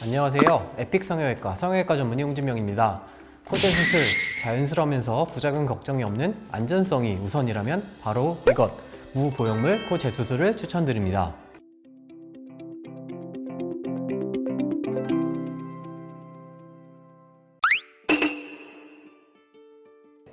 안녕하세요. 에픽 성형외과 성형외과 전문의 홍진명입니다. 코제 수술, 자연스러우면서 부작용 걱정이 없는 안전성이 우선이라면 바로 이것, 무보형물 코 재수술을 추천드립니다.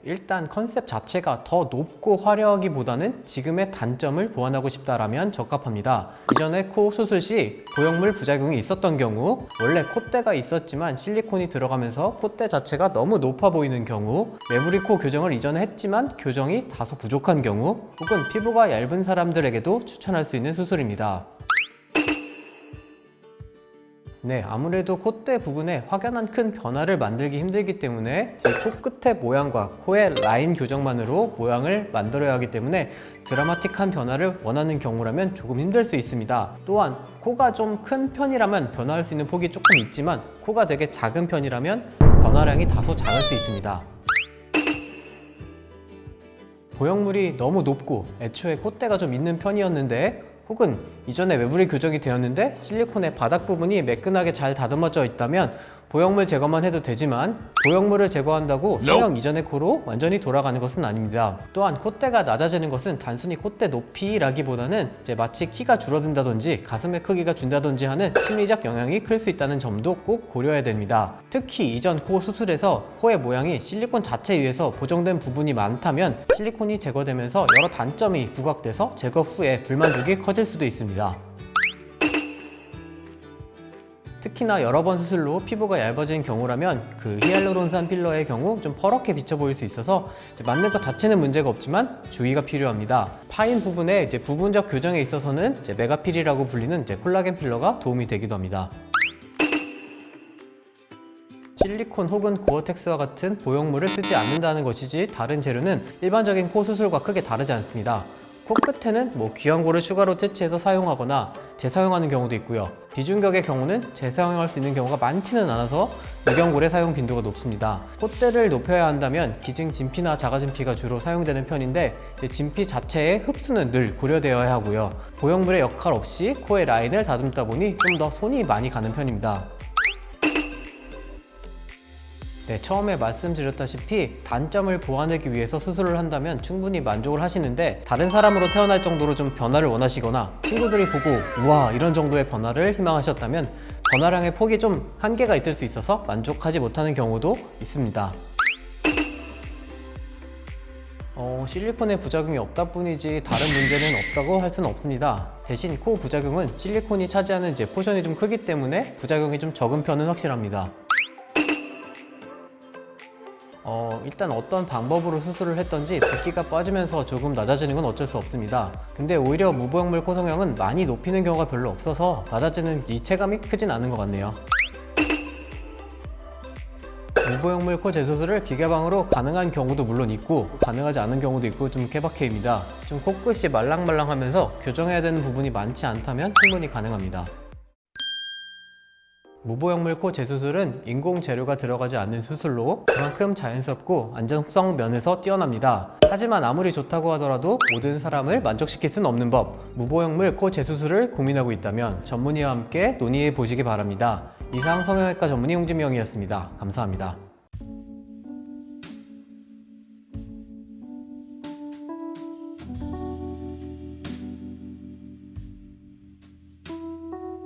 일단 컨셉 자체가 더 높고 화려하기보다는 지금의 단점을 보완하고 싶다라면 적합합니다. 이전에 코 수술 시 보형물 부작용이 있었던 경우, 원래 콧대가 있었지만 실리콘이 들어가면서 콧대 자체가 너무 높아 보이는 경우, 매부리 코 교정을 이전에 했지만 교정이 다소 부족한 경우, 혹은 피부가 얇은 사람들에게도 추천할 수 있는 수술입니다. 네, 아무래도 콧대 부분에 확연한 큰 변화를 만들기 힘들기 때문에 코끝의 모양과 코의 라인 교정만으로 모양을 만들어야 하기 때문에 드라마틱한 변화를 원하는 경우라면 조금 힘들 수 있습니다. 또한 코가 좀 큰 편이라면 변화할 수 있는 폭이 조금 있지만 코가 되게 작은 편이라면 변화량이 다소 작을 수 있습니다. 보형물이 너무 높고 애초에 콧대가 좀 있는 편이었는데, 혹은 이전에 매부리 교정이 되었는데 실리콘의 바닥 부분이 매끈하게 잘 다듬어져 있다면 보형물 제거만 해도 되지만, 보형물을 제거한다고 성형 이전의 코로 완전히 돌아가는 것은 아닙니다. 또한 콧대가 낮아지는 것은 단순히 콧대 높이라기보다는 마치 키가 줄어든다든지 가슴의 크기가 준다든지 하는 심리적 영향이 클 수 있다는 점도 꼭 고려해야 됩니다. 특히 이전 코 수술에서 코의 모양이 실리콘 자체에 의해서 보정된 부분이 많다면 실리콘이 제거되면서 여러 단점이 부각돼서 제거 후에 불만족이 커질 수도 있습니다. 특히나 여러 번 수술로 피부가 얇아진 경우라면 히알루론산 필러의 경우 좀 퍼렇게 비쳐 보일 수 있어서 맞는 것 자체는 문제가 없지만 주의가 필요합니다. 파인 부분의 부분적 교정에 있어서는 메가필이라고 불리는 콜라겐 필러가 도움이 되기도 합니다. 실리콘 혹은 고어텍스와 같은 보형물을 쓰지 않는다는 것이지 다른 재료는 일반적인 코 수술과 크게 다르지 않습니다. 코끝에는 귀형골을 추가로 채취해서 사용하거나 재사용하는 경우도 있고요. 비중격의 경우는 재사용할 수 있는 경우가 많지는 않아서 유경골의 사용 빈도가 높습니다. 콧대를 높여야 한다면 기증 진피나 자가 진피가 주로 사용되는 편인데, 진피 자체의 흡수는 늘 고려되어야 하고요. 보형물의 역할 없이 코의 라인을 다듬다 보니 좀 더 손이 많이 가는 편입니다. 네, 처음에 말씀드렸다시피 단점을 보완하기 위해서 수술을 한다면 충분히 만족을 하시는데, 다른 사람으로 태어날 정도로 좀 변화를 원하시거나 친구들이 보고 우와 이런 정도의 변화를 희망하셨다면 변화량의 폭이 좀 한계가 있을 수 있어서 만족하지 못하는 경우도 있습니다. 실리콘의 부작용이 없다 뿐이지 다른 문제는 없다고 할 수는 없습니다. 대신 코 부작용은 실리콘이 차지하는 포션이 좀 크기 때문에 부작용이 좀 적은 편은 확실합니다. 일단 어떤 방법으로 수술을 했던지 붓기가 빠지면서 조금 낮아지는 건 어쩔 수 없습니다. 근데 오히려 무보형물 코 성형은 많이 높이는 경우가 별로 없어서 낮아지는 이 체감이 크진 않은 것 같네요. 무보형물 코 재수술을 기계방으로 가능한 경우도 물론 있고 가능하지 않은 경우도 있고 좀 케바케입니다. 좀 코끝이 말랑말랑하면서 교정해야 되는 부분이 많지 않다면 충분히 가능합니다. 무보형물 코 재수술은 인공 재료가 들어가지 않는 수술로 그만큼 자연스럽고 안전성 면에서 뛰어납니다. 하지만 아무리 좋다고 하더라도 모든 사람을 만족시킬 수는 없는 법, 무보형물 코 재수술을 고민하고 있다면 전문의와 함께 논의해 보시기 바랍니다. 이상 성형외과 전문의 홍진명이었습니다. 감사합니다.